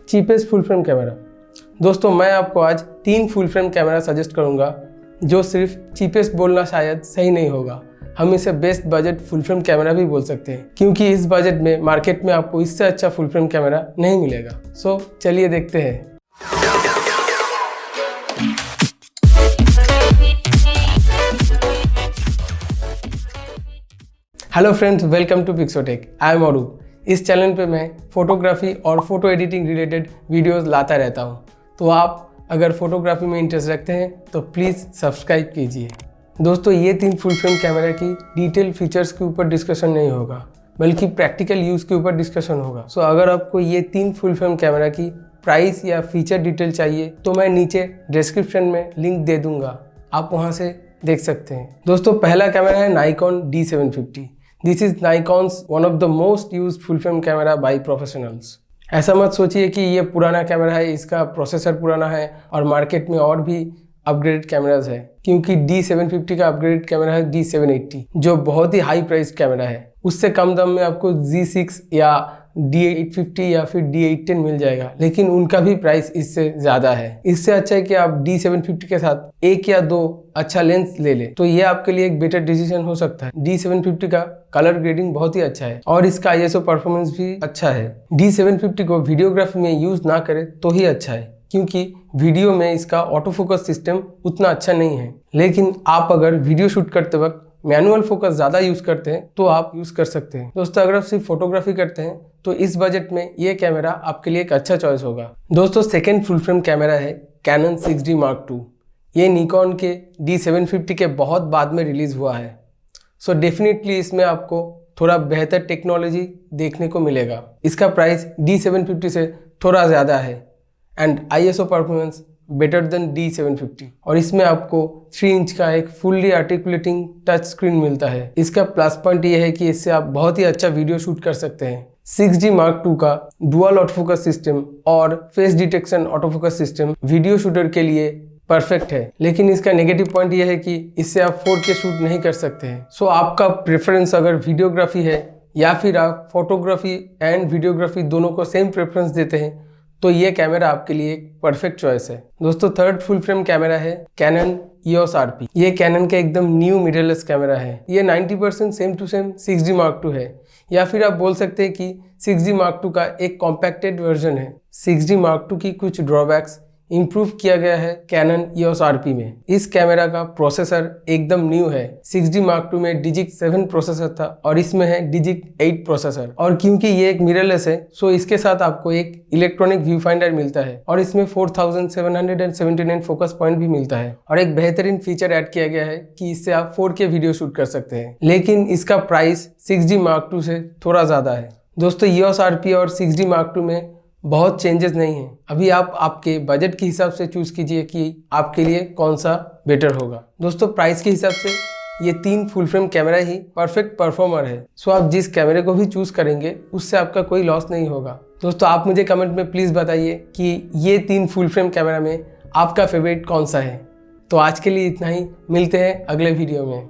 Cheapest full frame camera. दोस्तों मैं आपको आज 3 फुल फ्रेम कैमरा सजेस्ट करूंगा जो सिर्फ चीपेस्ट बोलना शायद सही नहीं होगा, हम इसे best budget full frame camera भी बोल सकते हैं, क्योंकि इस बजट में मार्केट में आपको इससे अच्छा फुल फ्रेम कैमरा नहीं मिलेगा। सो चलिए देखते हैं। Hello friends, welcome to PiXSoTech। I am Arup. इस चैनल पे मैं फोटोग्राफी और फोटो एडिटिंग रिलेटेड वीडियोस लाता रहता हूँ, तो आप अगर फोटोग्राफी में इंटरेस्ट रखते हैं तो प्लीज़ सब्सक्राइब कीजिए। दोस्तों ये 3 फुल फ्रेम कैमरा की डिटेल फीचर्स के ऊपर डिस्कशन नहीं होगा, बल्कि प्रैक्टिकल यूज़ के ऊपर डिस्कशन होगा। सो अगर आपको ये 3 फुल फ्रेम कैमरा की प्राइस या फीचर डिटेल चाहिए तो मैं नीचे डिस्क्रिप्शन में लिंक दे दूँगा, आप वहाँ से देख सकते हैं। दोस्तों पहला कैमरा है Nikon D750। This is Nikon's one of the most used full frame camera by professionals. ऐसा मत सोचिए कि ये पुराना कैमरा है, इसका प्रोसेसर पुराना है और मार्केट में और भी अपग्रेडेड कैमराज है, क्योंकि D750 का अपग्रेडेड कैमरा है D780 जो बहुत ही हाई प्राइस कैमरा है। उससे कम दाम में आपको G6 या D850 या फिर D810 मिल जाएगा, लेकिन उनका भी प्राइस इससे ज़्यादा है। इससे अच्छा है कि आप D750 के साथ 1 या 2 अच्छा लेंस ले ले, तो ये आपके लिए एक बेटर डिसीजन हो सकता है। D750 का कलर ग्रेडिंग बहुत ही अच्छा है और इसका ISO परफॉर्मेंस भी अच्छा है। D750 को वीडियोग्राफी में यूज़ ना करें तो ही अच्छा है, क्योंकि वीडियो में इसका ऑटो फोकस सिस्टम उतना अच्छा नहीं है। लेकिन आप अगर वीडियो शूट करते वक्त मैनुअल फोकस ज़्यादा यूज़ करते हैं तो आप यूज़ कर सकते हैं। दोस्तों अगर आप सिर्फ फोटोग्राफी करते हैं तो इस बजट में ये कैमरा आपके लिए एक अच्छा चॉइस होगा। दोस्तों सेकेंड फुल फ्रेम कैमरा है कैनन 6D Mark II। ये निकॉन के D750 के बहुत बाद में रिलीज़ हुआ है। सो डेफिनेटली इसमें आपको थोड़ा बेहतर टेक्नोलॉजी देखने को मिलेगा। इसका प्राइस D750 से थोड़ा ज़्यादा है and ISO performance better than D750, और इसमें आपको 3 इंच का एक फुल्ली आर्टिकुलेटिंग टच स्क्रीन मिलता है। इसका प्लस पॉइंट ये है कि इससे आप बहुत ही अच्छा वीडियो शूट कर सकते हैं। 6D Mark II का डुअल ऑटो फोकस सिस्टम और face detection auto focus system video shooter के लिए परफेक्ट है, लेकिन इसका नेगेटिव पॉइंट ये है कि इससे आप 4K शूट नहीं कर सकते हैं। सो आपका प्रेफरेंस अगर वीडियोग्राफी है या फिर आप फोटोग्राफी एंड वीडियोग्राफी दोनों को सेम प्रेफरेंस देते हैं तो ये कैमरा आपके लिए एक परफेक्ट चॉइस है। दोस्तों थर्ड फुल फ्रेम कैमरा है कैनन EOS RP। ये कैनन का एकदम न्यू मिररलेस कैमरा है। ये 90% same to same 6D Mark II है, या फिर आप बोल सकते हैं कि 6D Mark II का एक कॉम्पैक्टेड वर्जन है। 6D Mark II की कुछ ड्रॉबैक्स इम्प्रूव किया गया है कैनन EOS RP में। इस कैमरा का प्रोसेसर एकदम न्यू है। 6D Mark II में Digic 7 प्रोसेसर था और इसमें है Digic 8 प्रोसेसर। और क्योंकि ये एक मिररलेस है सो इसके साथ आपको एक इलेक्ट्रॉनिक व्यू फाइंडर मिलता है और इसमें 4779 फोकस पॉइंट भी मिलता है। और एक बेहतरीन फीचर ऐड किया गया है कि इससे आप 4K वीडियो शूट कर सकते हैं, लेकिन इसका प्राइस 6D Mark II से थोड़ा ज़्यादा है। दोस्तों EOS RP और 6D Mark II में बहुत चेंजेस नहीं है। अभी आप आपके बजट के हिसाब से चूज कीजिए कि आपके लिए कौन सा बेटर होगा। दोस्तों प्राइस के हिसाब से ये 3 फुल फ्रेम कैमरा ही परफेक्ट परफॉर्मर है। सो आप जिस कैमरे को भी चूज करेंगे उससे आपका कोई लॉस नहीं होगा। दोस्तों आप मुझे कमेंट में प्लीज़ बताइए कि ये 3 फुल फ्रेम कैमरा में आपका फेवरेट कौन सा है। तो आज के लिए इतना ही, मिलते हैं अगले वीडियो में।